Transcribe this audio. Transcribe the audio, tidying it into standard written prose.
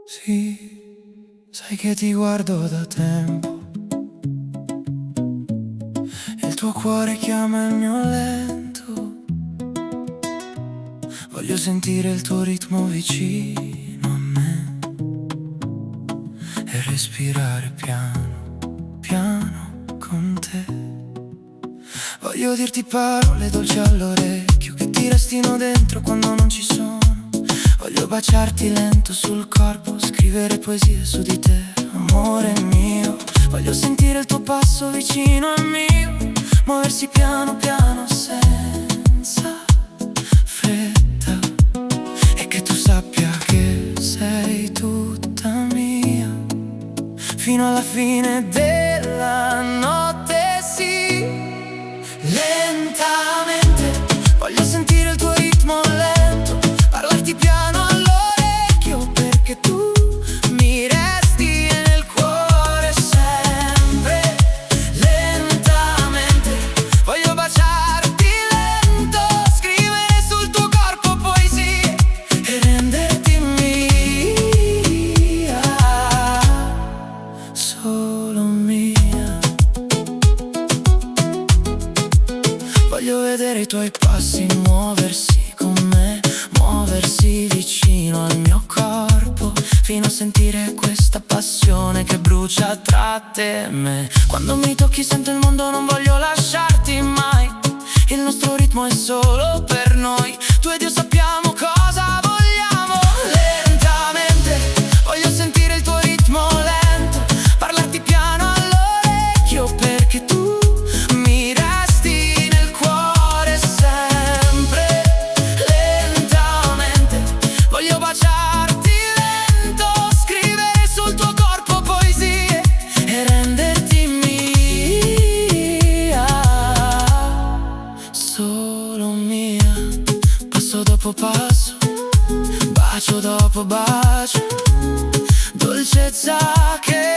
Sì, sai che ti guardo da tempo e il tuo cuore chiama il mio lento. Voglio sentire il tuo ritmo vicino a me e respirare piano, piano con te. Voglio dirti parole dolci all'orecchio che ti restino dentro quando non ci sono. Voglio baciarti lento sul corpo, scrivere poesie su di te, amore mio. Voglio sentire il tuo passo vicino al mio, muoversi piano piano senza fretta. E che tu sappia che sei tutta mia, fino alla fine della notte, sì. Lentamente, voglio sentire il tuo ritmo lento, parlarti piano all'orecchio, perché tu mi resti nel cuore sempre. Lentamente, voglio baciarti lento, scrivere sul tuo corpo poesie e renderti mia, solo mia. Voglio vedere i tuoi passi muoversi con me, muoversi vicino al mio corpo, fino a sentire questa passione che brucia tra te e me. Quando mi tocchi sento il mondo, non voglio lasciarti mai. Il nostro ritmo è solo per noi, tu ed io sappiamo cosa vogliamo. Lentamente, voglio sentire il tuo ritmo lento, parlarti piano all'orecchio, perché tu mi resti nel cuore sempre. Lentamente, voglio baciarti lento, scrivere sul tuo corpo poesie e renderti mia, solo mia. Passo dopo passo, bacio dopo bacio, dolcezza che